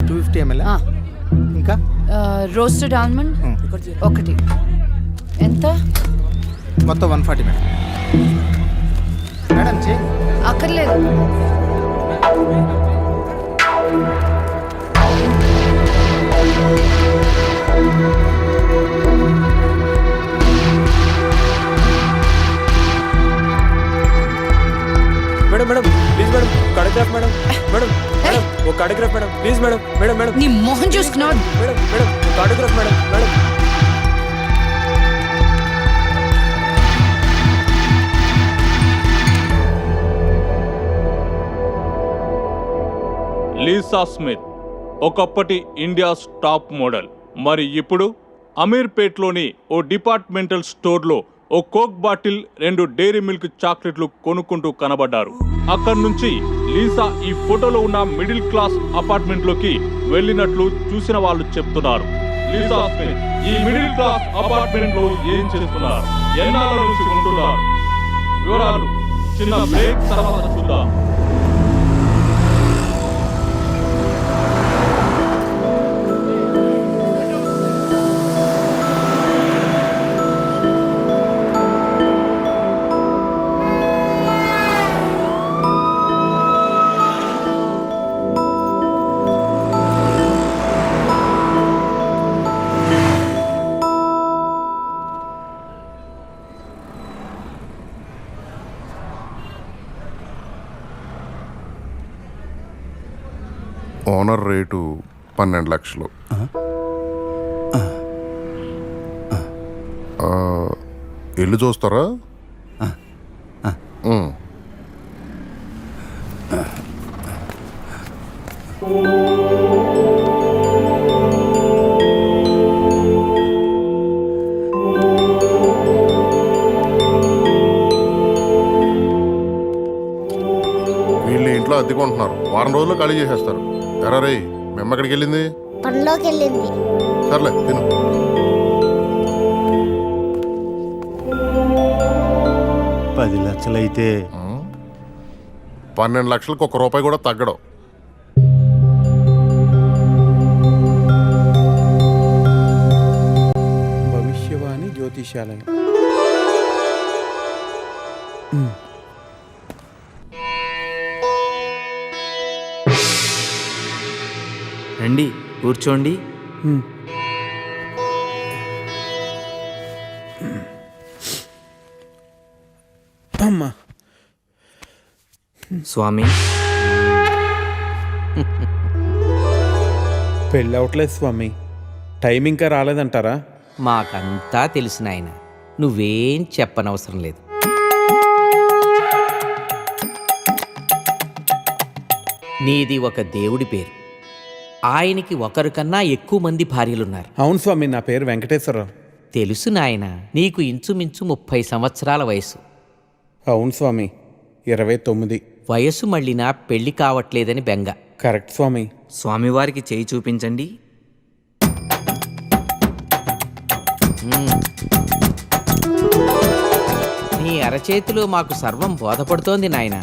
250 ml. ఇంకా roasted almond ఒకటి. ఎంత? మొత్తం 140 మేడం. మేడం చేయి. అక్కర్లేదు. Madam madam please madam cardiograph madam madam madam ఒక cardiograph madam please madam madam madam నీ మొహం చూసుకున్నావు. Madam madam cardiograph madam madam. Lisa Smith ఒకప్పటి ఇండియాస్ టాప్ మోడల్. మరి ఇప్పుడు అమీర్పేట్లోని ఓ డిపార్ట్మెంటల్ స్టోర్లో ఓ కోక్ బాటిల్ 2 డైరీ మిల్క్ చాక్లెట్లు కొనుక్కుంటూ కనబడ్డారు. అక్కడి నుంచి లీసా ఈ ఫోటోలో ఉన్న మిడిల్ క్లాస్ అపార్ట్మెంట్లోకి వెళ్ళినట్లు చూసిన వాళ్ళు చెప్తున్నారు. లీసా స్మిత్ ఈ మిడిల్ క్లాస్ అపార్ట్మెంట్లో ఏం చేస్తున్నారు, ఎన్నాళ్ళ నుంచి ఉంటున్నారు, వివరాలు చిన్న బ్రేక్ తర్వాత చూద్దాం. ఓనర్ రేటు 12 లక్షలు. ఇల్లు చూస్తారా? వీళ్ళు ఇంట్లో అద్దెకుంటున్నారు, వారం రోజుల్లో ఖాళీ చేసేస్తారు. ఎరా రే, మేము ఎక్కడికి వెళ్ళింది? పనిలోకి వెళ్ళింది. సర్లే తిను. లక్షలైతే 12 లక్షలకు ₹1 కూడా తగ్గడం. భవిష్యవాణి జ్యోతిషాలయం. రండి కూర్చోండి. అమ్మా స్వామి, పెళ్ళి అవట్లేదు స్వామి. టైం ఇంకా రాలేదంటారా? మాకంతా తెలిసిన ఆయన, నువ్వేం చెప్పనవసరం లేదు. నీది ఒక దేవుడి పేరు, ఆయనకి ఒకరు కన్నా ఎక్కువ మంది భార్యలున్నారు. అవును స్వామి, నా పేరు వెంకటేశ్వరరావు. తెలుసు నాయన, నీకు ఇంచుమించు 30 సంవత్సరాల వయసు. అవును స్వామి, 29. వయసు మళ్ళినా పెళ్లి కావట్లేదని బెంగ. కరెక్ట్ స్వామి. స్వామివారికి చేయి చూపించండి. నీ అరచేతిలో మాకు సర్వం బోధపడుతోంది నాయన.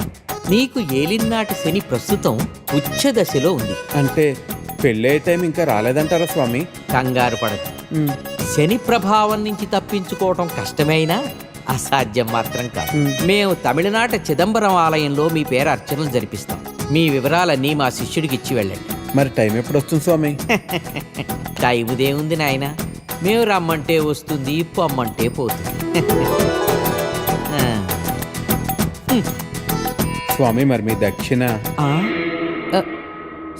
నీకు ఏలినాటి శని ప్రస్తుతం ఉచ్చ దశలో ఉంది. అంటే పెళ్ళి అయ్యే టైం ఇంకా రాలేదంటారా స్వామి? కంగారు పడకు. శని ప్రభావం నుంచి తప్పించుకోవటం కష్టమైనా అసాధ్యం మాత్రం కాదు. మేము తమిళనాట చిదంబరం ఆలయంలో మీ పేరు అర్చనలు జరిపిస్తాం. మీ వివరాలన్నీ మా శిష్యుడికి ఇచ్చి వెళ్ళండి. మరి టైం ఎప్పుడు వస్తుంది స్వామి? టైముదేముంది నాయన, మేము రమ్మంటే వస్తుంది, పొమ్మంటే పోతుంది. స్వామి మరి మీ దక్షిణ?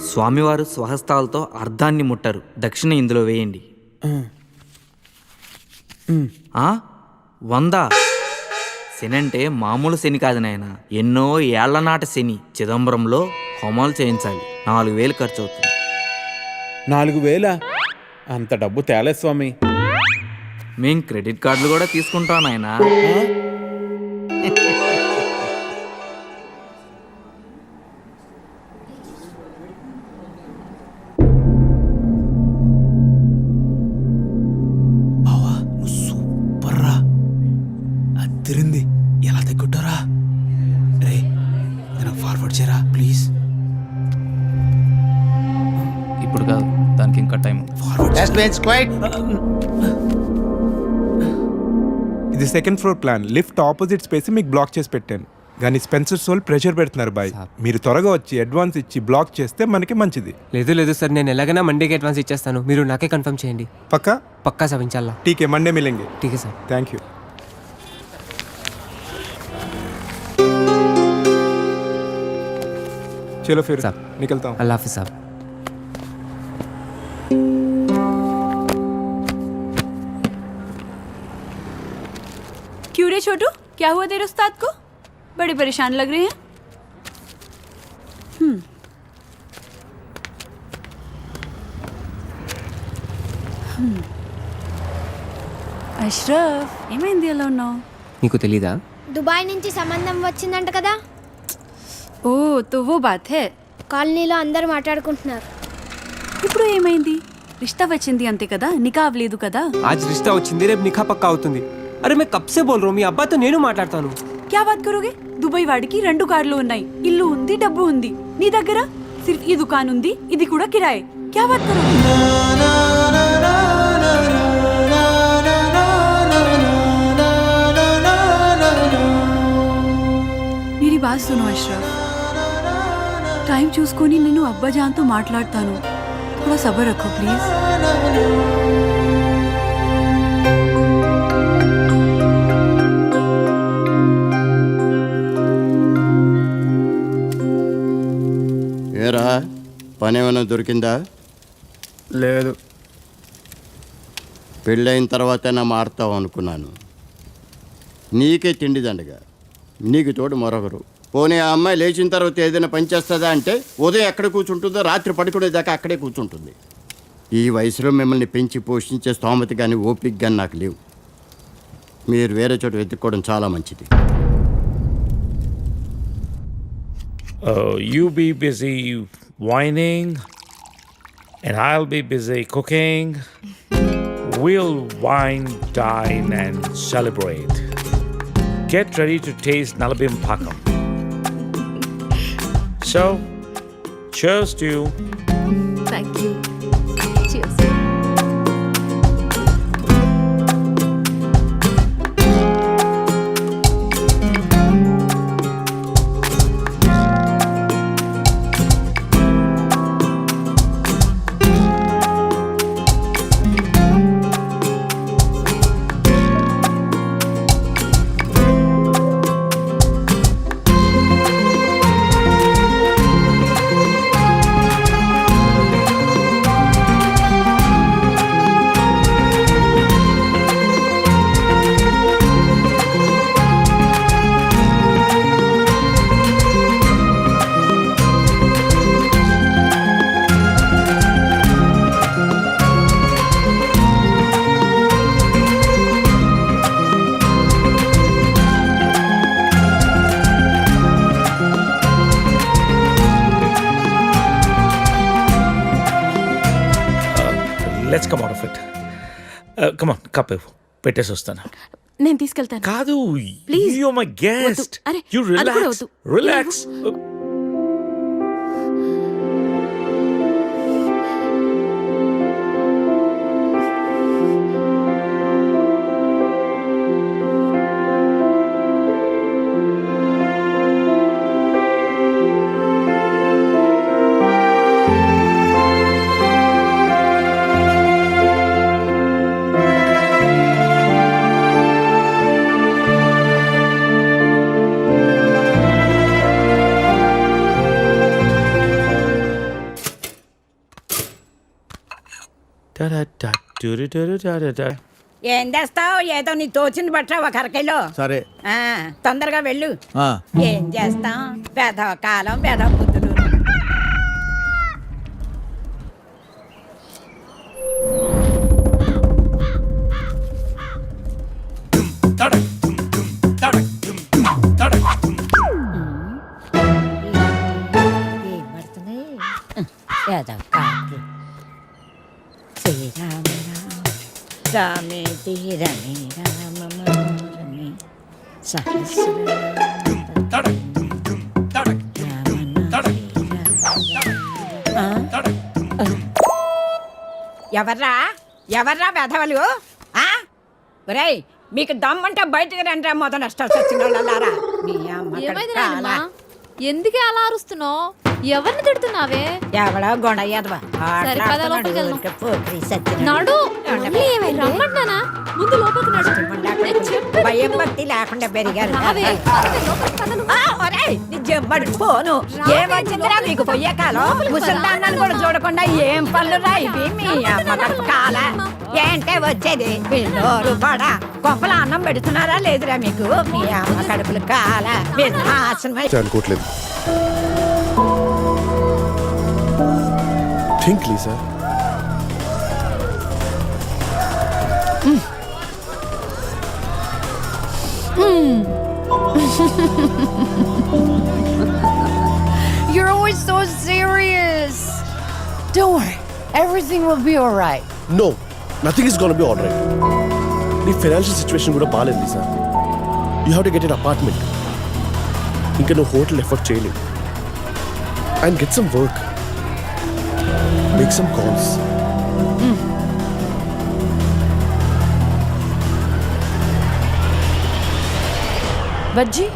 స్వామివారు స్వహస్తాలతో అర్ధాన్ని ముట్టరు. దక్షిణ ఇందులో వేయండి. 100. శని అంటే మామూలు శని కాదు నాయన, ఎన్నో ఏళ్లనాటి శని. చిదంబరంలో హోమాలు చేయించాలి, 4000 ఖర్చు అవుతుంది. 4000? అంత డబ్బు తేలే స్వామి. మేం క్రెడిట్ కార్డులు కూడా తీసుకుంటాం నాయన. తిరింది ఎలా తగ్గుంటారా? రే ఫార్వర్డ్ చేయరా ప్లీజ్. ఇప్పుడు కాదు, దానికి ఇంకా టైం ఉంది. ఇది second floor plan. Lift opposite space మీకు బ్లాక్ చేసి పెట్టాను, కానీ స్పెన్సర్ సోల్ ప్రెషర్ పెడుతున్నారు బాయ్. మీరు త్వరగా వచ్చి అడ్వాన్స్ ఇచ్చి బ్లాక్ చేస్తే మనకి మంచిది. లేదు సార్, నేను ఎలాగైనా మండేకి అడ్వాన్స్ ఇచ్చేస్తాను. మీరు నాకే కన్ఫర్మ్ చేయండి. పక్కా సార్, ఇన్షాల్లా. ఠీకే, మండే మిలేంగే. ఠీకే సార్. Thank you. चलो फिर साहब निकलता हूँ. अल्लाह हाफिज़ साहब. क्यों रे छोटू, क्या हुआ तेरे उस्ताद को? बड़े परेशान लग रहे हैं. అష్రఫ్, ఏమైంది అలా ఉన్నావు? నీకు తెలీదా? దుబాయ్ నుంచి సంబంధం వచ్చిందంట కదా. ఓ తో వో బాత్ హై. కాలనీలో అందరూ మాట్లాడుకుంటున్నారు. ఇప్పుడు ఏమైంది? రిష్తా వచ్చింది అంతే కదా, నికా అవ్వలేదు కదా. आज रिश्ता వచ్చింది, రేపు నిఖా పక్కా అవుతుంది. అరే मैं कब से बोल रहा हूँ, మీ అబ్బాతో నేను మాట్లాడతాను. क्या बात करोगे? దుబాయ్ వాడికి 2 కార్లు ఉన్నాయి, ఇల్లు ఉంది, డబ్బు ఉంది. నీ దగ్గర సిర్ఫ్ ఈ దుకాన్ ఉంది, ఇది కూడా కిరాయే. क्या बात करोगे? मेरी बात सुनो अशरफ, టైం చూసుకొని నేను అబ్బాజాన్తో మాట్లాడతాను. थोड़ा सब्र रखो प्लीज. ఏరా పని ఏమైనా దొరికిందా? లేదు. పెళ్ళైన తర్వాతైనా మారుతావు అనుకున్నాను. నీకే తిండి దండగా, నీకు తోడు మరొకరు. పోనీ ఆ అమ్మాయి లేచిన తర్వాత ఏదైనా పని చేస్తుందా అంటే ఉదయం ఎక్కడ కూర్చుంటుందో రాత్రి పడుకునేదాకా అక్కడే కూర్చుంటుంది. ఈ వయసులో మిమ్మల్ని పెంచి పోషించే స్తోమత కానీ ఓపిక కానీ నాకు లేవు. మీరు వేరే చోట వెతుక్కోవడం చాలా మంచిది. You be busy whining and I'll be busy cooking. We'll wine, dine and celebrate. Get ready to taste Nalabim Pakam. So, cheers to you. Thank you. Cheers. Let's come out of it. Come on, cup పెట్టేసి వస్తాను. నేను తీసుకెళ్తాను. కాదు, please. you're my guest. అరే, You అది కూడా relax. వద్దు. Relax. ఏం చేస్తావు? ఏదో నీ తోచింది బట్రా ఒక అరకెలో. సరే. తొందరగా వెళ్ళు. ఏం చేస్తాం? వేధవ కాలం, వేధవ బుద్ధులు. వేధవ కాదు. శ్రీరామ రామే తీరమే రామ మనోరమే సహస్ర ఎవర్రా వెధవలు? ఆ? ఒరేయ్, మీకు దమ్మంటే బయటకు రండి మొదలు నష్టం వచ్చిన వాళ్ళారా. మీ అమ్మ కడుపాలా. ఎందుకే అలా అరుస్తున్నావు? ఎవరిని తిడుతున్నావే? ఎవడో గొడయ్యదవా సరే, పద లోపలికి వెళ్దాం. నాడు రమ్మంటానా? ముందు లోపలికి నడు. భయం భక్తి లేకుండా పెరిగారు. పోను ఏమొచ్చిందిరా మీకు పొయ్యే కాలం? ముసల్దాన్ని కూడా చూడకుండా ఏం పనులు రా ఇవి? మీ అమ్మ కడుపు కాల ఏంటే వచ్చేది? పిల్లోరు పడా గొప్పల అన్నం పెడుతున్నారా లేదురా మీకు? మీ అమ్మ కడుపులు కాల నాశనమై అనుకోవట్లేదు. Think Lisa. You're always so serious. Don't worry, everything will be all right. No, nothing is gonna be all right. నీ ఫైనాన్షియల్ సిచ్యువేషన్ కూడా బాగాలేదు Lisa. You have to get an apartment. ఇంకా నువ్వు హోటల్ ఎఫర్ట్ చేయలేవు. And get some work, make some calls. బజ్జీ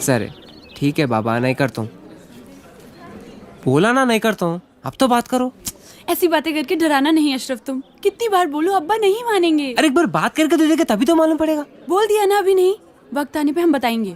sir ठीक है बाबा, नहीं करता हूँ. बोला ना नहीं करता हूँ, अब तो बात करो. ऐसी बातें करके डराना नहीं अशरफ. तुम कितनी बार बोलो, अब्बा नहीं मानेंगे. अरे एक बार बात करके तो देखे तभी तो मालूम पड़ेगा. बोल दिया ना, अभी नहीं, वक्त आने पे हम बताएंगे.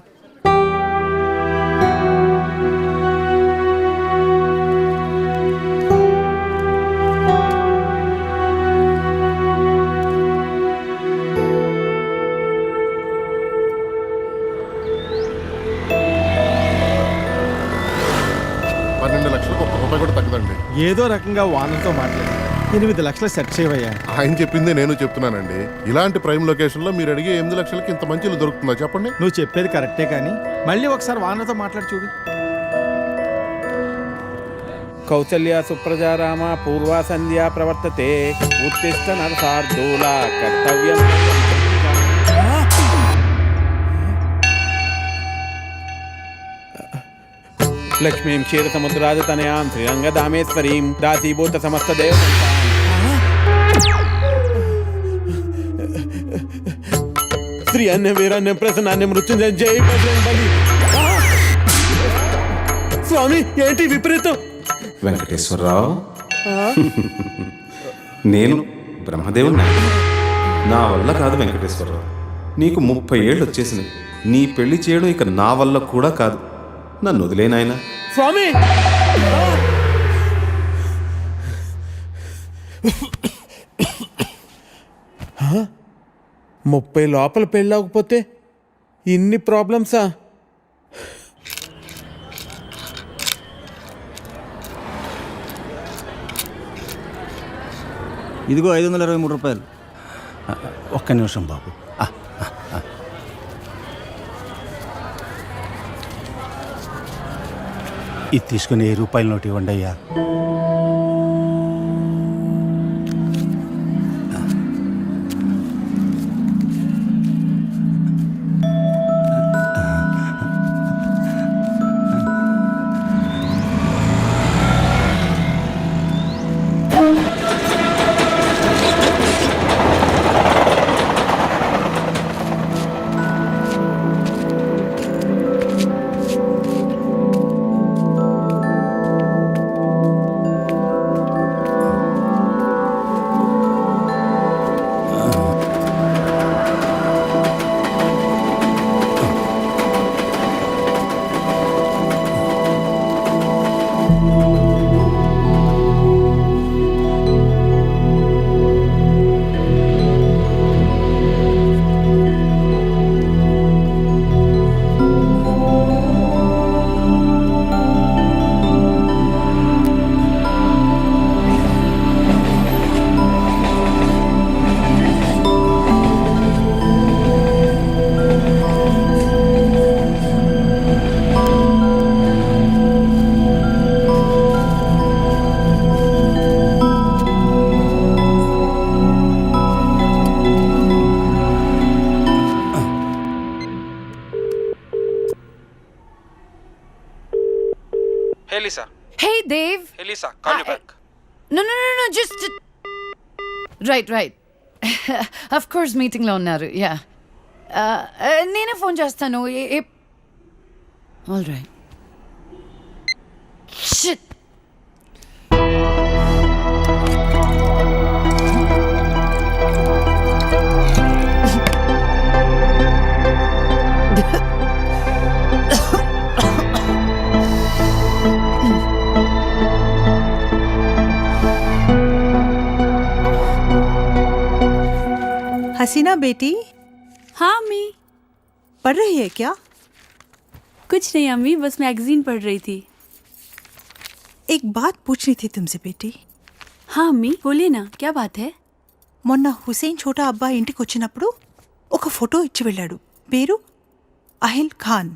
₹12,00,000 కూడా తగ్గదండి. ఏదో రకంగా వానలతో మాట్లాడి 8 లక్షలు సెట్ చేయవయ్యా. ఆయన చెప్పిందే నేను చెప్తున్నానండి. ఇలాంటి ప్రైమ్ లొకేషన్ లో మీరు అడిగే 8 లక్షలకి ఇంత మంచి ఇల్లు దొరుకుతుందా చెప్పండి? నువ్వు చెప్పేది కరెక్టే కానీ మళ్ళీ ఒకసారి వానలతో మాట్లాడి చూడు. కౌసల్య సుప్రజా రామ పూర్వ సంధ్యా ప్రవర్తతే ఉత్తిష్ట నరసార్దూల కర్తవ్యం. లక్ష్మీం క్షీర సముద్రాజతనయాం శ్రీరంగదామేశ్వరీం దాసీభూత సమస్త దేవ శ్రీ అన్య వీరాన్య ప్రసన్నాన్య మృత్యుంజయ జై బలి. స్వామి ఏంటి విపరీతం? వెంకటేశ్వరరావు, నేను బ్రహ్మదేవుని. నా వల్ల కాదు వెంకటేశ్వరరావు. నీకు 30 ఏళ్ళు వచ్చేసినాయి. నీ పెళ్లి చేయడం ఇక నా వల్ల కూడా కాదు. నన్ను వదిలేనాయన. స్వామి, 30 లోపల పెళ్ళవకపోతే ఇన్ని ప్రాబ్లమ్సా? ఇదిగో ₹523. ఒక్క నిమిషం బాబు. ఇది తీసుకుని ₹1000 నోటు ఇవ్వండి అయ్యా. Dave. Elisa, call you back. No, just... Right. Of course, మీటింగ్లో ఉన్నారు, యా. నేనే ఫోన్ చేస్తాను. All right. షిట్. हसीना बेटी. हाँ अम्मी. पढ़ रही है क्या? कुछ नहीं अम्मी, बस मैगजीन पढ़ रही थी. एक बात पूछनी थी तुमसे बेटी. हाँ अम्मी बोलिए ना, क्या बात है? మొన్న హుసేన్ ఛోటా అబ్బాయి ఇంటికి వచ్చినప్పుడు ఒక ఫోటో ఇచ్చి వెళ్ళాడు. పేరు అహిల్ ఖాన్.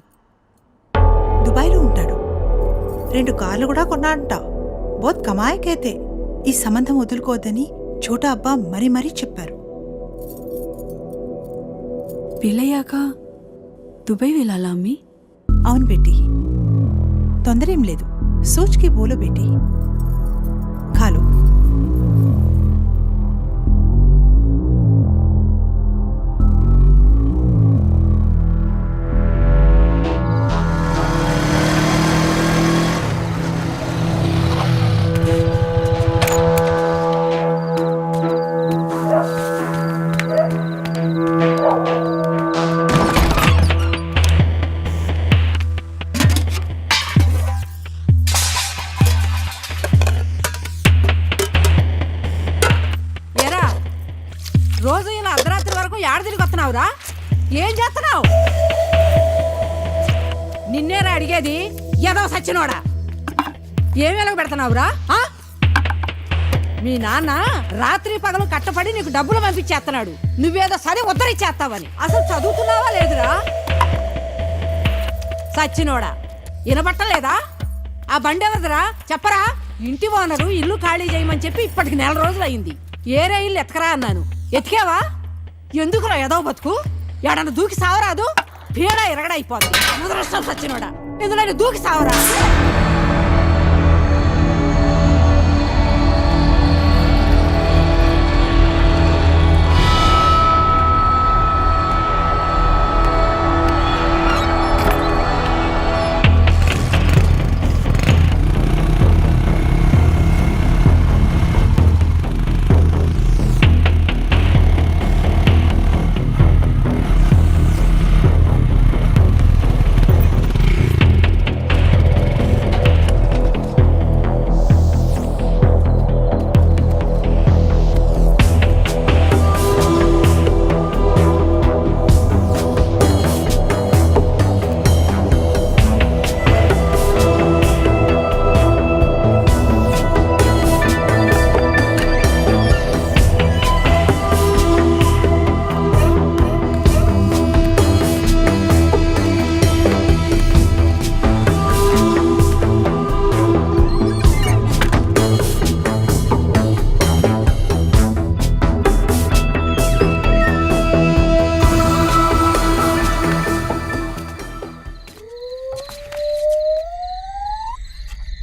దుబాయ్లో ఉంటాడు. 2 కార్లు కూడా కొన్నాడంట. బోత్ కమాయకైతే ఈ సంబంధం వదులుకోవద్దని ఛోటా అబ్బా మరీ చెప్పారు. పెళ్ళయ్యాక దుబాయ్ వెళ్ళాలా అమ్మి? అవును బేటీ, తొందరేం లేదు. సోచ్కి బోలో బేటీ. ఖాలో. రోజు ఇలా అర్ధరాత్రి వరకు ఏడ తిరిగి వస్తున్నావురా? ఏం చేస్తున్నావు? నిన్నేరా అడిగేది, ఏదో సచ్చినోడా. ఏం వెలగ పెడుతున్నావురా? మీ నాన్న రాత్రి పగలు కట్టపడి నీకు డబ్బులు పంపించేస్తున్నాడు. నువ్వేదో సరే ఉద్ధరిచ్చేస్తావని. అసలు చదువుతున్నావా లేదురా? సచ్చినోడా, వినబట్టలేదా? ఆ బండి ఎవరిదిరా చెప్పరా? ఇంటి ఓనరు ఇల్లు ఖాళీ చేయమని చెప్పి ఇప్పటికి 4 రోజులు అయింది. ఏరే ఇల్లు ఎతకరా అన్నాను, ఎతికావా? ఎందుకురా ఏదో బతుకు? ఎడన్నా దూకి సావరాదు? పీడ ఎరగడైపోద్ది. ముదరష్టం సచ్చినోడా, ఎందులో దూకి సావరా?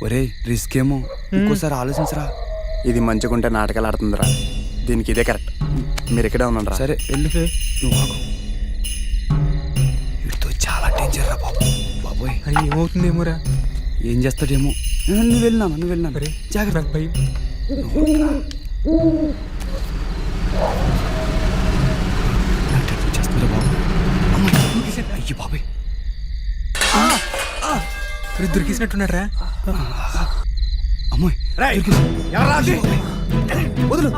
ఒరే రిస్క్ ఏమో, ఇంకోసారి ఆలోచించరా. ఇది మంచిగుంటే నాటకాలు ఆడుతుందిరా. దీనికి ఇదే కరెక్ట్. మీరు ఇక్కడే ఉన్నారా? సరే వెళ్ళు. నువ్వు ఆగు. వీటితో చాలా డేంజర్ రా బాబు. బాబోయ్ అది ఏమవుతుందేమోరా. ఏం చేస్తాడేమో. నువ్వు వెళ్ళినా జాగ్రత్త. భయం చేస్తుందిరా బాబు. అయ్యి బాబాయ్, దొరికేసినట్టున్నారా? అమ్మాయి వదులు.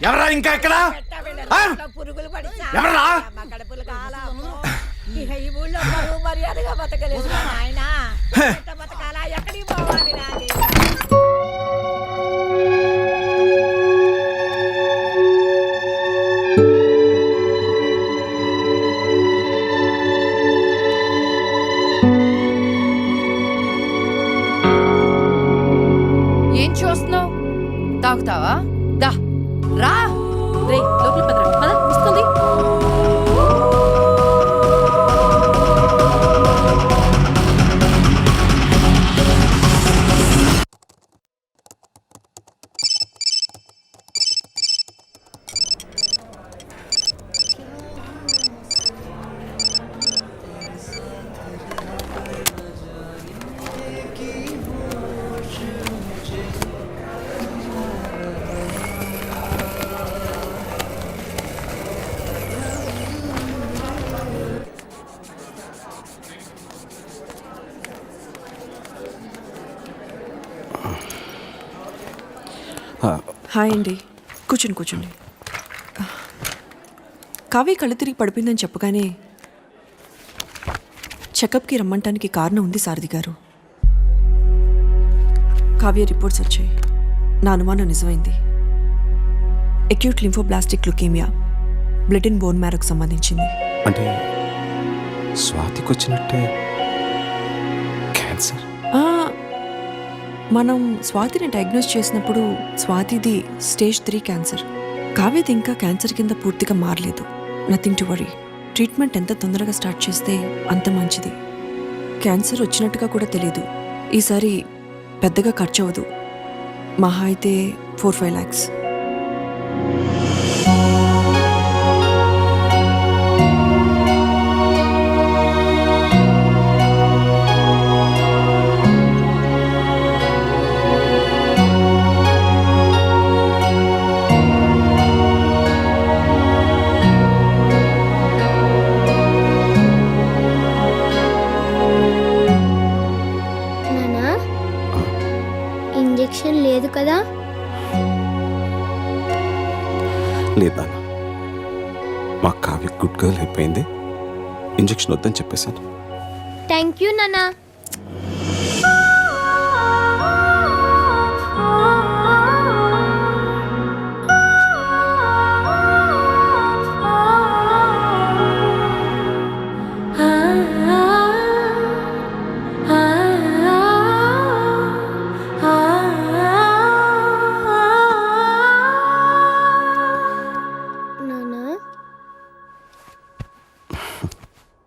ఎవరా ఇంకా ఎక్కడ? ఎవరా? ఈ ఊళ్ళో మర్యాదగా బతకలేదు నాయన. బతకాలా? ఎక్కడికి పోవాలి నాది? ఏం దూకుతావా దా రా రే లోపల పదరా పద వస్తుంది హాయ్ అండి, కూర్చోండి. కావ్య కళ్ళు తిరిగి పడిపోయిందని చెప్పగానే చెకప్కి రమ్మంటానికి కారణం ఉంది సారథి గారు. కావ్య రిపోర్ట్స్ వచ్చాయి. నా అనుమానం నిజమైంది. Acute lymphoblastic leukaemia, blood and bone మ్యారోకు సంబంధించింది. అంటే స్వాతికి వచ్చినట్టే క్యాన్సర్. మనం స్వాతిని డయాగ్నోస్ చేసినప్పుడు స్వాతిది స్టేజ్ 3 క్యాన్సర్. కావ్యది ఇంకా క్యాన్సర్ కింద పూర్తిగా మారలేదు. Nothing to worry. ట్రీట్మెంట్ ఎంత తొందరగా స్టార్ట్ చేస్తే అంత మంచిది. క్యాన్సర్ వచ్చినట్టుగా కూడా తెలీదు. ఈసారి పెద్దగా ఖర్చు అవ్వదు. మహా అయితే 4-5 lakhs. ఇంజెక్షన్ లేదు కదా? లేదు నాన్న, మా కావ్య గుడ్ గర్ల్ అయిపోయింది. ఇంజెక్షన్ వద్దని చెప్పేశాను. థ్యాంక్ యూ నానా.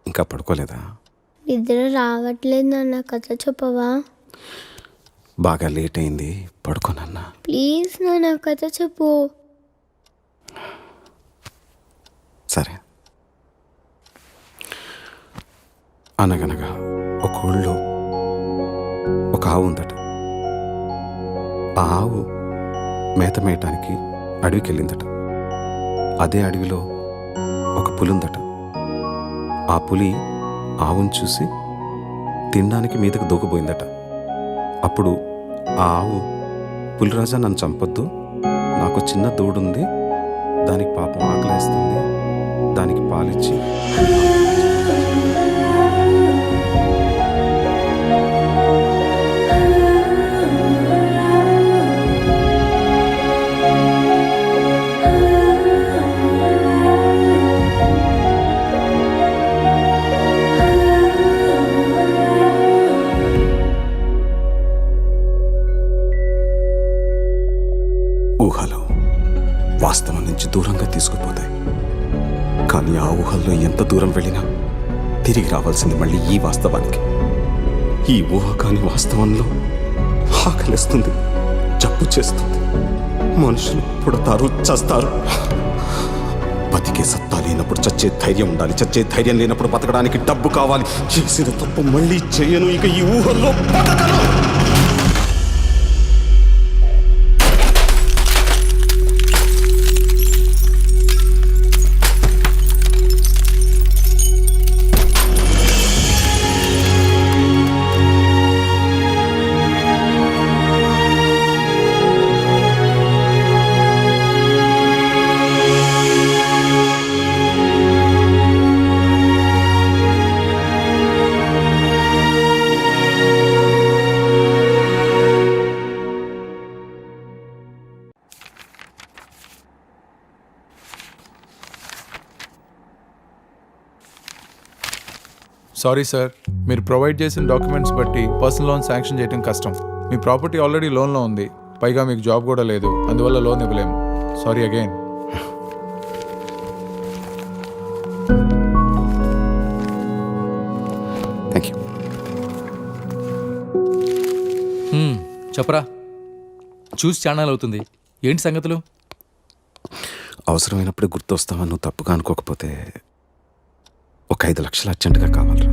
ఇంకా పడుకోలేదా? నిద్ర రావట్లేదు నాన్న, కథ చెప్పవా? బాగా లేట్ అయింది, పడుకోనన్నా. ప్లీజ్ నాన్న, కథ చెప్పు. సరే. అనగనగా ఒక ఊళ్ళో ఒక ఆవు ఉందట. ఆ ఆవు మేత మేయటానికి అడవికి వెళ్ళిందట. అదే అడవిలో ఒక పులి ఉందట. ఆ పులి ఆవును చూసి తినడానికి మీదకు దూకపోయిందట. అప్పుడు ఆ ఆవు, పులిరాజా నన్ను చంపొద్దు, నాకు చిన్న దూడుంది, దానికి పాపం ఆకలేస్తుంది, దానికి పాలిచ్చి ఊహలు వాస్తవం నుంచి దూరంగా తీసుకుపోతాయి. కానీ ఆ ఊహల్లో ఎంత దూరం వెళ్ళినా తిరిగి రావాల్సింది మళ్ళీ ఈ వాస్తవానికి. ఈ ఊహ కాని వాస్తవంలో ఆకలిస్తుంది, జబ్బు చేస్తుంది, మనుషులు పుడతారు, చస్తారు. బతికే సత్తా లేనప్పుడు చచ్చే ధైర్యం ఉండాలి, చచ్చే ధైర్యం లేనప్పుడు బతకడానికి డబ్బు కావాలి. చేసిన తప్పు మళ్ళీ చేయను, ఇక ఈ ఊహల్లో బతకను. సారీ సార్, మీరు ప్రొవైడ్ చేసిన డాక్యుమెంట్స్ బట్టి పర్సనల్ లోన్ శాంక్షన్ చేయడం కష్టం. మీ ప్రాపర్టీ ఆల్రెడీ లోన్లో ఉంది. పైగా మీకు జాబ్ కూడా లేదు, అందువల్ల లోన్ ఇవ్వలేము. Sorry again. Thank you. చెప్పరా, చూసి ఛానల్ అవుతుంది. ఏంటి సంగతులు? అవసరమైనప్పుడు గుర్తొస్తామని నువ్వు తప్పుగా అనుకోకపోతే ఒక 5 లక్షలు అర్జెంటుగా కావాలరా.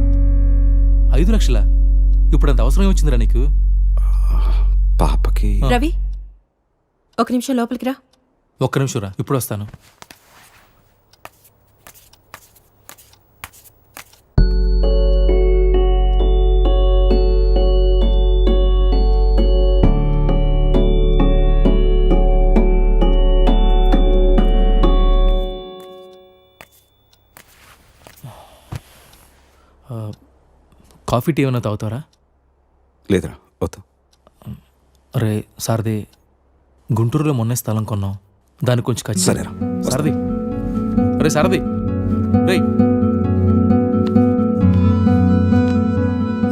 5 లక్షలా? ఇప్పుడు అంత అవసరం వచ్చిందిరా నీకు? పాపకి రవి, ఒక నిమిషం లోపలికి రా. ఒక్క నిమిషం రా, ఇప్పుడు వస్తాను. కాఫీ టీ ఏమైనా తాగుతారా? లేదురా, వద్దు. అరే సారథి, గుంటూరులో మొన్నే స్థలం కొన్నాం, దానికి కొంచెం ఖర్చు. సరేరా. సారథి, అరే సారథి, రే.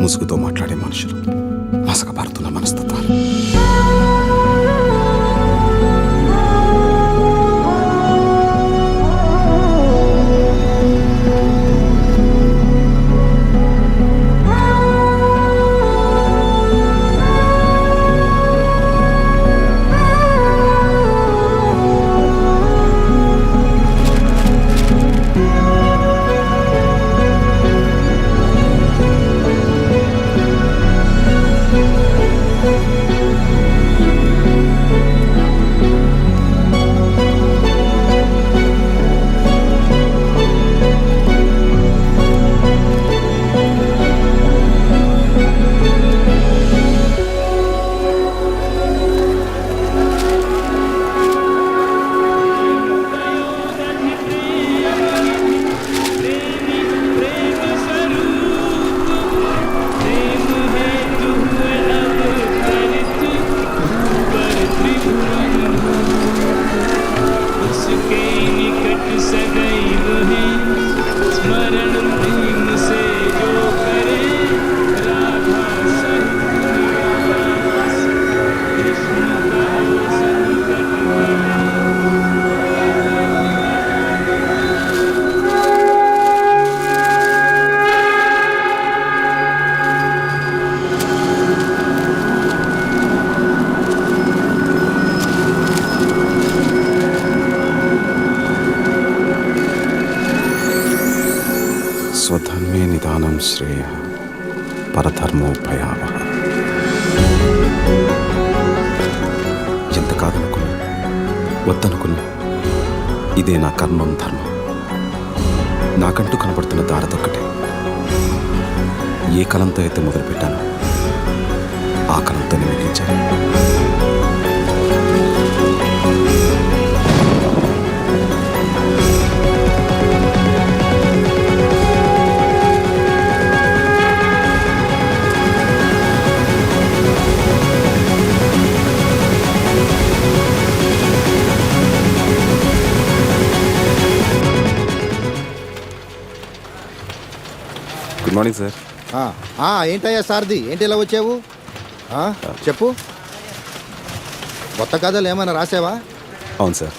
ముసుగుతో మాట్లాడే మనుషులు, మసకబారుతున్న మనస్తత్వాలు. స్వధర్మే నిదానం శ్రేయ పరధర్మో భయావహ. ఎంత కాదనుకున్నా, వద్దనుకున్నా, ఇదే నా కర్మం ధర్మం. నాకంటూ కనపడుతున్న దారదొక్కటే. ఏ కలంతో అయితే మొదలుపెట్టానో ఆ కలంతోనే ముగించాను. Good morning sir. ఏంటయ్యా సారథి, ఏంటి ఇలా వచ్చావు? చెప్పు, కొత్త కథలు ఏమైనా రాసావా? అవును సార్.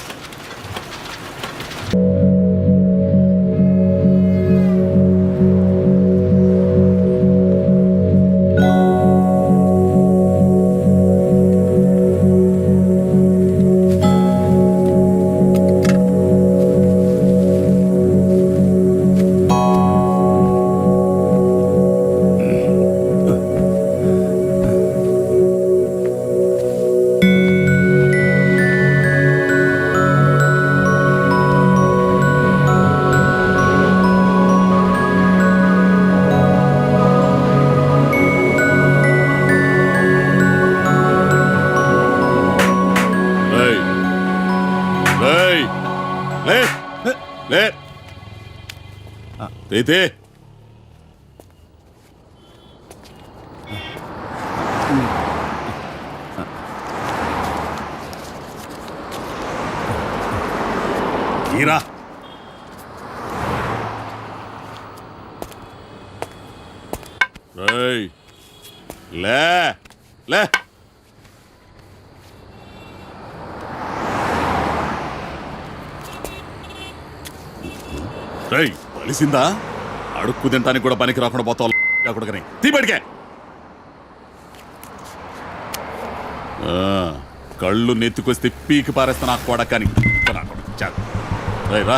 అయితే తీరా లే లే రేయ్ కలిసిందా? అడుక్కు తినడానికి కూడా పనికి రాకుండా పోతావు కొడుకని తీపడికే. కళ్ళు నెత్తుకొస్తే పీకి పారేస్తా నాకు కొడకని రా.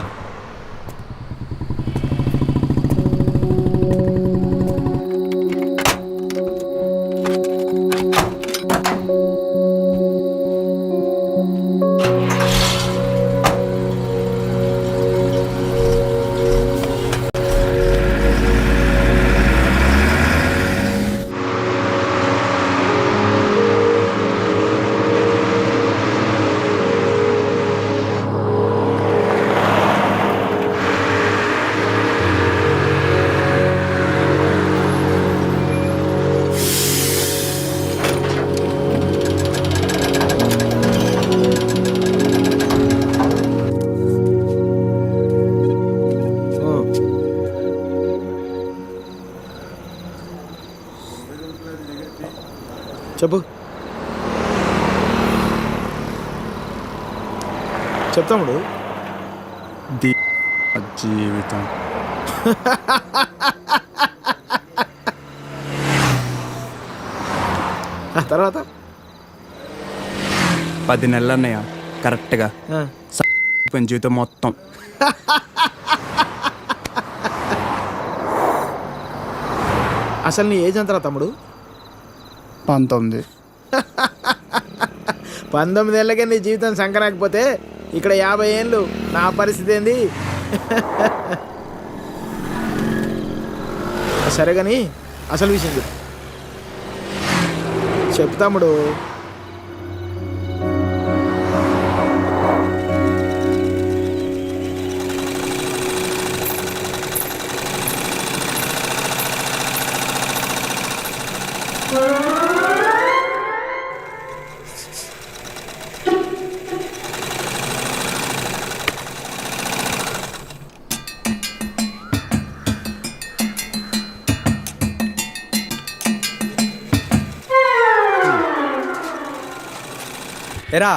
చెప్పు. చెప్తాముడు. జీవితం తర్వాత 10 నెలలు అన్నయ్య కరెక్ట్గా జీవితం మొత్తం. అసలు నీ ఏజ్ ఎంతరా తమ్ముడు? 19. 19 ఏళ్ళకే నీ జీవితం సంకరాకపోతే ఇక్కడ 50 ఏళ్ళు నా పరిస్థితి ఏంది? సరే కానీ అసలు విషయం చెప్పు తమ్ముడు. ఎరా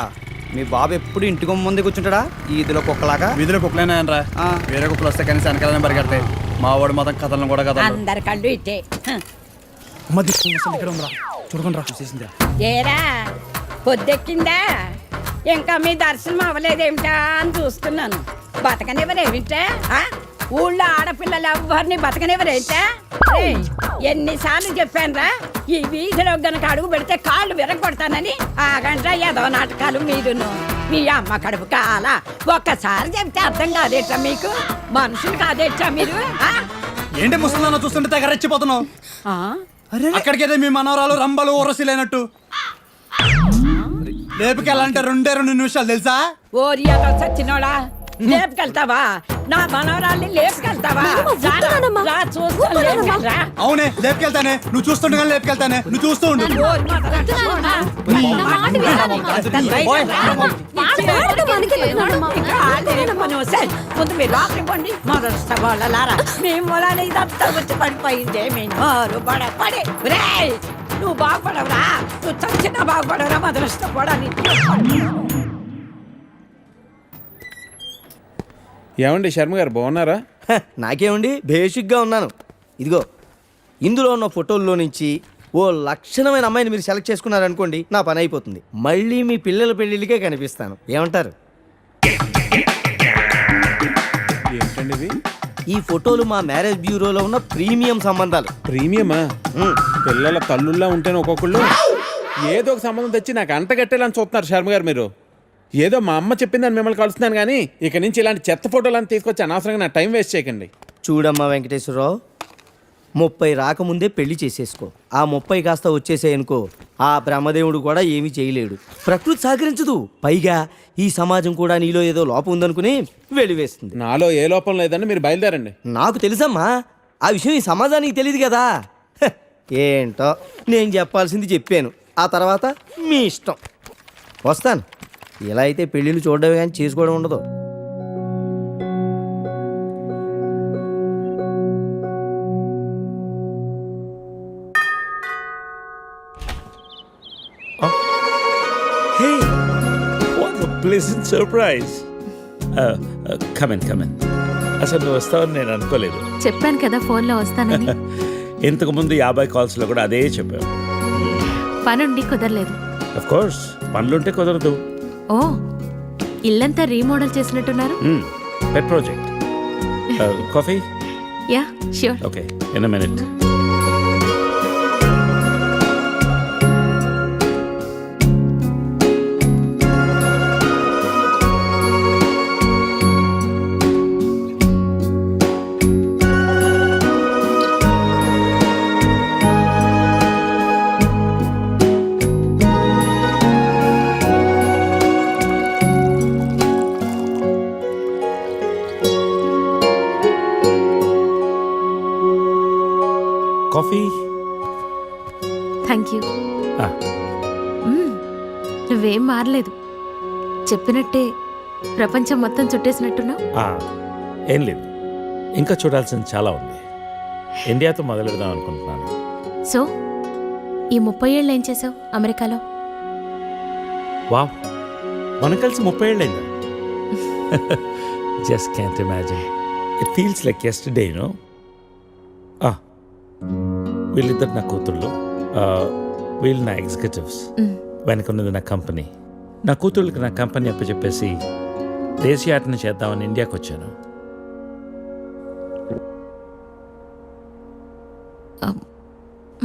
మీ బాబు ఎప్పుడు ఇంటికి ముందే కూర్చుంటాడా ఈదిలో కుక్కలాగా? వీధిలో కుక్కలేనాయనరా, వేరే కుక్కలు వస్తే కానీ వెనకాలనే పరిగెడతాయి. మా వాడు మొత్తం కథలను కూడా కథలు. అందరి కళ్ళు ఇట్టే. ఇక్కడ ఉందా చూడకుండా రా, చూసేసిందా? ఏరా పొద్దెక్కిందా? ఇంకా మీ దర్శనం అవ్వలేదేమిటా అని చూస్తున్నాను. బతకనివ్వరేమిటా? ఊళ్ళో ఆడపిల్లలు ఎవరిని బతకనివ్వరేంటా? ఎన్నిసార్లు చెప్పానురా, ఈ వీధిలో గనక అడుగు పెడితే కాళ్ళు విరగొడతానని. ఆగండ్రా ఏదో నాటకాలు మీరును. మీ అమ్మ కడుపు కాల ఒక్కసారి చెప్తే అర్థం కాదేట్రా మీకు? మనుషులు కాదేట్రా మీరు? ఏంటి ముసలిదాన్ని చూస్తుంటే తెగ రెచ్చిపోతున్నావు? అక్కడికైతే మీ మనవరాలు రంబలు ఊరసిలేనట్టు లేపుకెళ్ళాలంటే 2 నిమిషాలు తెలుసా? ఓరియాతో చచ్చినోడా, లేపుకెళ్తావా? నా మనవరాల్ని లేపుకెళ్తావా? అవునే లేపుకెళ్తానే, నువ్వు చూస్తుండగా లేపుకెళ్తానే, నువ్వు చూస్తూ ఉండు. ముందు మీరు లోపలికి పండి. మొదటి వాళ్ళలారా మీ మూలాన్ని ఇదంతా వచ్చి పడిపోయిందే. మీ నోరు పడి నువ్వు బాగుపడవురా, నువ్వు చచ్చినా బాగుపడవురా. మొదలుష్టపోవడాన్ని ఏమండి శర్మ గారు బాగున్నారా? నాకేమండి బేసిక్గా ఉన్నాను. ఇదిగో ఇందులో ఉన్న ఫోటోల్లో నుంచి ఓ లక్షణమైన అమ్మాయిని మీరు సెలెక్ట్ చేసుకున్నారనుకోండి, నా పని అయిపోతుంది. మళ్ళీ మీ పిల్లల పెళ్ళిళ్ళకే కనిపిస్తాను. ఏమంటారు? ఏంటండి ఇవి? ఈ ఫోటోలు మా మ్యారేజ్ బ్యూరోలో ఉన్న ప్రీమియం సంబంధాలు. ప్రీమియమా? పిల్లల తల్లుల్లా ఉంటేనే ఒక్కొక్కళ్ళు ఏదో ఒక సంబంధం తెచ్చి నాకు అంటగట్టేలని చూస్తున్నారు శర్మ గారు మీరు. ఏదో మా అమ్మ చెప్పిందని మిమ్మల్ని కలుస్తున్నాను కానీ ఇక నుంచి ఇలాంటి చెత్త ఫోటోలను తీసుకొచ్చి అనవసరంగా నా టైం వేస్ట్ చేయకండి. చూడమ్మా వెంకటేశ్వరరావు, 30 రాకముందే పెళ్లి చేసేసుకో. ఆ 30 కాస్త వచ్చేసాయనుకో, ఆ బ్రహ్మదేవుడు కూడా ఏమీ చేయలేడు. ప్రకృతి సహకరించదు. పైగా ఈ సమాజం కూడా నీలో ఏదో లోపం ఉందనుకుని వెలివేస్తుంది. నాలో ఏ లోపం లేదని మీరు బయలుదేరండి. నాకు తెలుసమ్మా, ఆ విషయం ఈ సమాజానికి తెలియదు కదా. ఏంటో నేను చెప్పాల్సింది చెప్పాను, ఆ తర్వాత మీ ఇష్టం. వస్తాను. ఇలా అయితే పెళ్ళిళ్ళు చూడడమే కానీ చేసుకోవడం ఉండదు. Hey, what a pleasant surprise. Come in. అసలు నువ్వు వస్తావని నేను అనుకోలేదు. చెప్పాను కదా ఫోన్లో వస్తానని. ఇంతకుముందు 50 కాల్స్లో కూడా అదే చెప్పావు. పనుండి కుదరలేదు. అఫ్ కోర్స్ పనులుంటే కుదరదు. ఓ, ఇల్లంతా రీమోడల్ చేసినట్టున్నారు. పెట్ project. Coffee? Yeah sure. Okay, in a minute. Coffee? Thank you. నువ్వేం మారలేదు, చెప్పినట్టే ప్రపంచం మొత్తం చుట్టేసినట్టున్నావు. ఏం లేదు, ఇంకా చూడాల్సింది చాలా ఉంది. ఇండియాతో మొదలు పెడదాం అనుకుంటున్నాను. సో ఈ 30 ఏళ్ళు ఏం చేసావు అమెరికాలో? వావ్, మనం కలిసి 30 ఏళ్ళైందా? Just can't imagine. It feels like yesterday, no? వీళ్ళిద్దరు నా కూతుళ్ళు, వీళ్ళు నా ఎగ్జిక్యూటివ్స్, వెనకున్నది నా కంపెనీ. నా కూతుళ్ళకి నా కంపెనీ అప్పచెప్పేసి దేశీయాటన చేద్దామని ఇండియాకి వచ్చాను.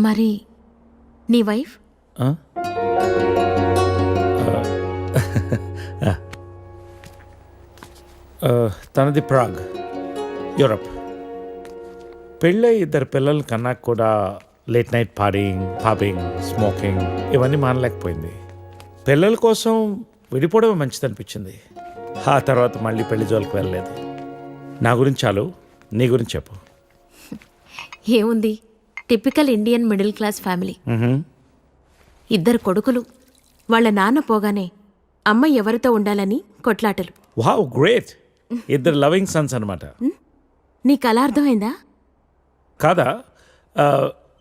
మరి నీ వైఫ్? తనది ప్రాగ్, యూరప్. పెళ్ళై 2 పిల్లలు కన్నా కూడా late night partying, pubbing, smoking ఇవన్నీ మానలేకపోయింది. పిల్లల కోసం విడిపోవడమే మంచిది అనిపించింది. ఆ తర్వాత మళ్ళీ పెళ్లి జోలికి వెళ్ళలేదు. నా గురించి చాలు, నీ గురించి చెప్పు. ఏముంది, typical Indian middle class family. 2 కొడుకులు. వాళ్ళ నాన్న పోగానే అమ్మ ఎవరితో ఉండాలని కొట్లాటలు. Wow, great. 2 లవింగ్ సన్స్ అనమాట. నీకు అలా అర్థమైందా? కాదా?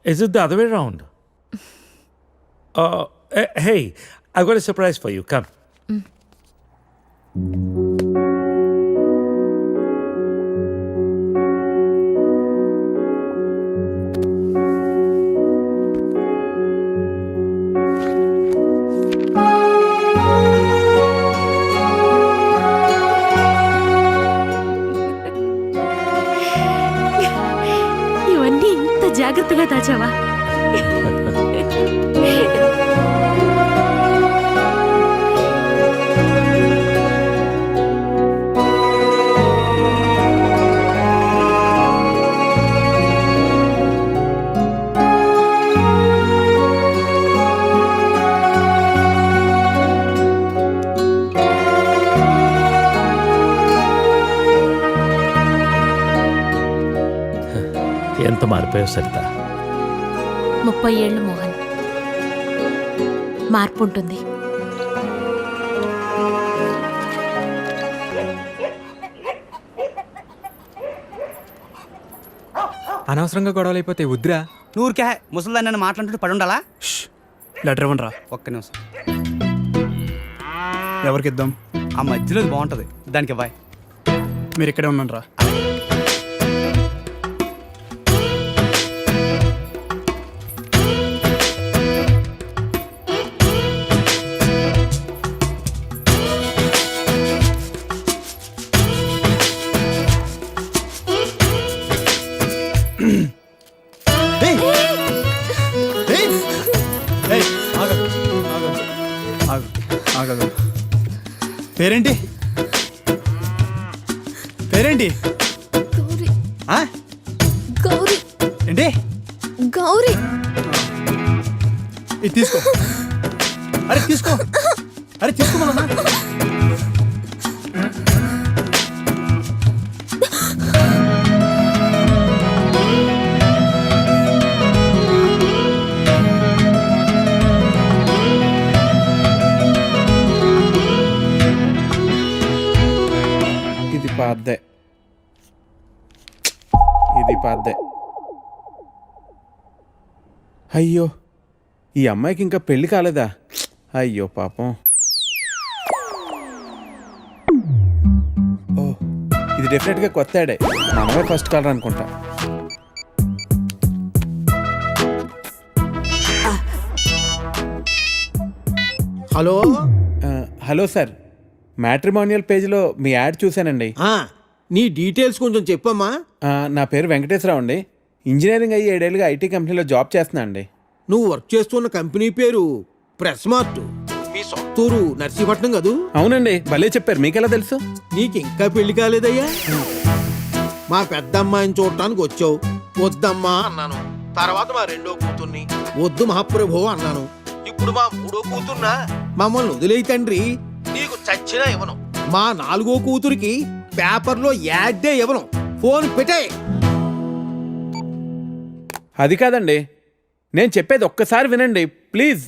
Is it the other way round? Hey, I got a surprise for you. Come. ఇవన్నీ ఇంత జాగ్రత్తగా దాచావా? ఎంత మారిపోయావు సరిత. 30 ఏళ్ళు మోహన్. మార్పు ఉంటుంది. అనవసరంగా గొడవలు అయిపోతే వద్దురా. నూరికే ముసలిదాన్ని నన్ను మాట్లాడుతూ పడి ఉండాలా? లెటర్ ఇవ్వండి రా. ఒక్క నిమిషం. ఎవరికి ఇద్దాం? ఆ మధ్యలో బాగుంటుంది, దానికి ఇవ్వాలి. మీరు ఇక్కడే ఉన్నాను రా. పేరేంటి? పేరేంటి? గౌరీ. ఏంటి? గౌరీ. ఇది తీసుకో. అరే తీసుకో, అరే తీసుకోమన్నా. ఇది పాద్దే. అయ్యో, ఈ అమ్మాయికి ఇంకా పెళ్లి కాలేదా? అయ్యో పాపం. ఓ, ఇది డెఫినెట్గా కొత్త యాడే. మనమే ఫస్ట్ కాలర్ అనుకుంటా. హలో హలో సార్, మ్యాట్రిమోనియల్ పేజ్లో మీ యాడ్ చూశానండి. నీ డీటెయిల్స్ కొంచెం చెప్పమ్మా. నా పేరు వెంకటేశ్వరరావు అండి. ఇంజనీరింగ్ అయ్యి 7 ఏళ్ళుగా ఐటీ కంపెనీలో జాబ్ చేస్తున్నా అండి. నువ్వు వర్క్ చేస్తున్న కంపెనీ పేరు ప్రెస్ మార్ట్. మీ సొంతూరు నర్సీపట్నం కదూ? అవునండి, భలే చెప్పారు. మీకెలా తెలుసు? నీకు ఇంకా పెళ్లి కాలేదయ్యా? మా పెద్దమ్మాయిని చూడటానికి వచ్చావు. వద్దమ్మా అన్నాను. తర్వాత మా రెండో కూతుర్ని వద్దు మహాప్రభు అన్నాను. ఇప్పుడు మా మూడో కూతుర్నా? మమ్మల్ని వదిలేయి తండ్రి, నీకు చచ్చినా ఇవ్వను. మా 4గో కూతురికి పేపర్లో యాడ్డే ఇవ్వను. ఫోన్ పెట్టే. అది కాదండి, నేను చెప్పేది ఒక్కసారి వినండి ప్లీజ్.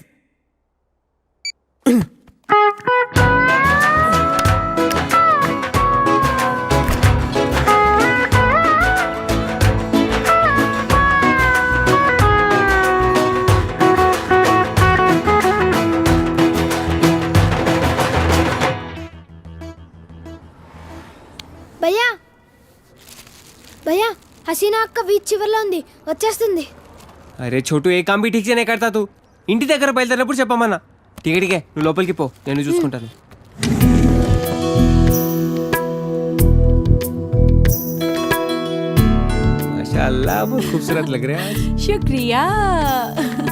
భయ్యా భయ్యా, హసీనా అక్క బీచ్ చివర్లో ఉంది, వచ్చేస్తుంది. అరే చోటు, ఏ కాంబీ ఠీక్ చేయనే కడతా తూ. ఇంటి దగ్గర బయలుదేరినప్పుడు చెప్పమన్నా. టికెట్కే, నువ్వు లోపలికి పో, నేను చూసుకుంటాను. माशाअल्लाह, बहुत खूबसूरत लग रहे हैं. शुक्रिया.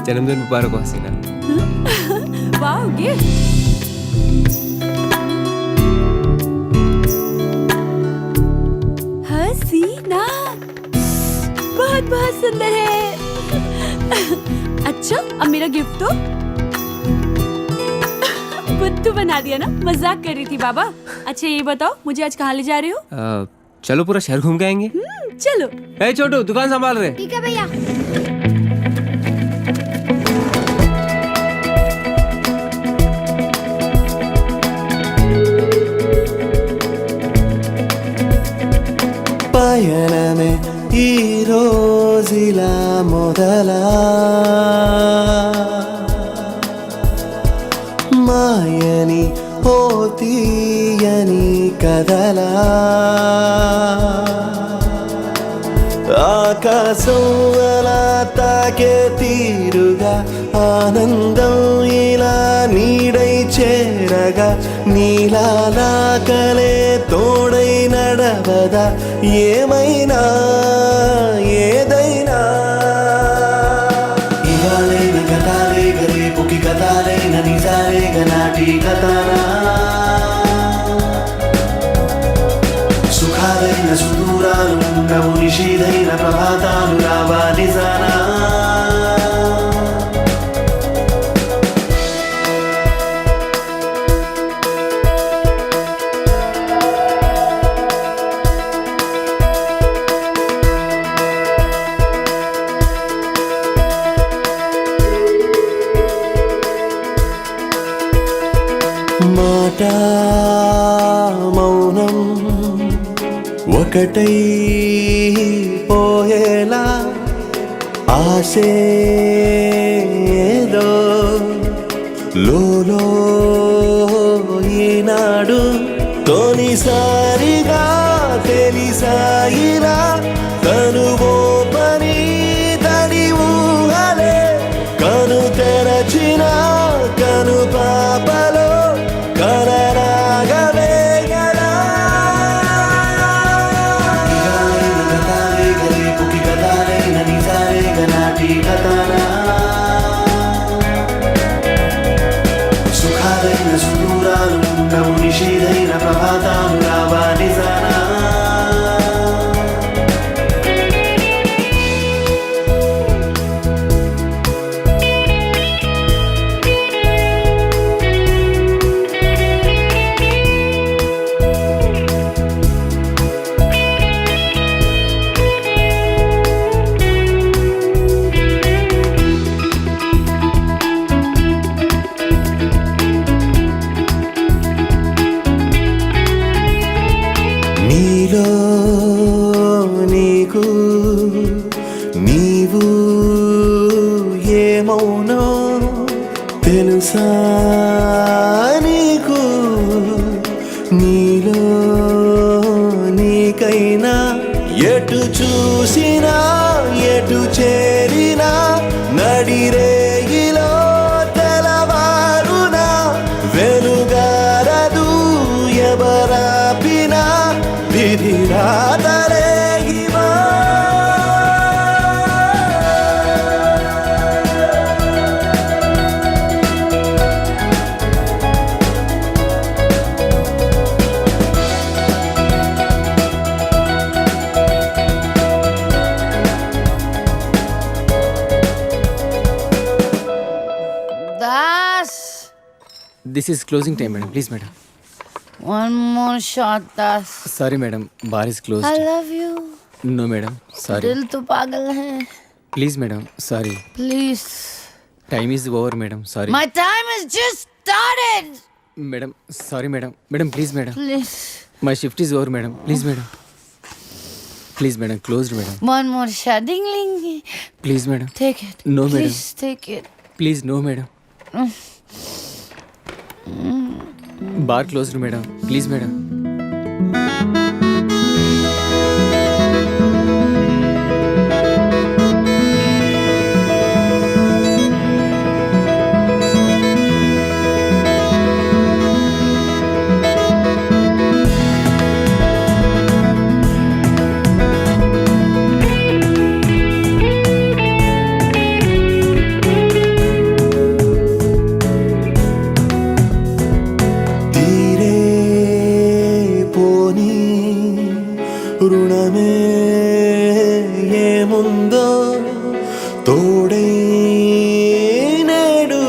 जन्मदिन मुबारक हो हसीना. Wow, gift. हसीना बहुत बहुत सुंदर है. अच्छा, अब मेरा गिफ्ट तो बुद्धू बना दिया ना. मजाक कर रही थी बाबा. अच्छा ये बताओ, मुझे आज कहाँ ले जा रहे हो? चलो पूरा शहर घूम के आएंगे. चलो. ए छोटू, दुकान संभाल रहे. ठीक है भैया. పయనమే ఈ రోజులా మొదలా మాయని ఓ తీయని కదలా ఆకాశం అలా తాకే తీరుగా ఆనందం ఇలా నీడై చేరగా నీలా నా కలే తోడై నడవదా ఏమైనా ఏదైనా ఇవాళైన గతాలే రేపుకి గతాలైన నిజాలే గనాటి కథనా సుఖాలైన సుదూరాలు ఉండవు నిషీదైన ప్రభాతాలు రావా నిజానా మాట మౌనం ఒకటై పోయేలా ఆశేదో లోలో ఈనాడు తొలిసారిగా తెలిసాయిరా తనువో పని తడి ఊహలే కను తెరచిన కను పాపలో కలరాగవే గలా రేపుకి గతాలైన నిజాలే గనాటి కథనా సుఖాలైన సుదూరాలు ఉండవు నిషీదైన ప్రభాతాలు రావా నిజానా నీలో నీకు నీవు ఏమౌనో తెలుసా నీకు నీలో నీక కోరికైనా ఎటు చూసినా ఎటు చేరినా నడిరేగిలో తెలవారునా వెలుగారదు ఎవరాపినా విధి రాతరేగివా Das. This is closing time madam please madam. One more shot, Das. Sorry madam bar is close. I love you. No madam sorry. दिल तो पागल है. Please madam sorry. Please. Time is over madam sorry. My time has just started. Madam sorry madam. Madam please madam. Please. My shift is over madam please madam. Please madam closed madam. One more shot. Ding ding. Please madam. Take it. No, madam. Please take it. Please no madam. Bar closed madam please madam. తీరే పోని రుణమే ఏముందో తోడై నేడు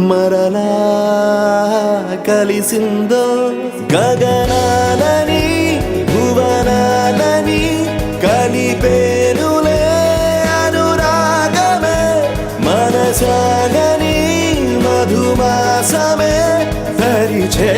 మరలా కలిసిందో గగనాలని భువనాలని కలిపేనులే అనురాగమే మనసాగని మధుమాసమే పరిచే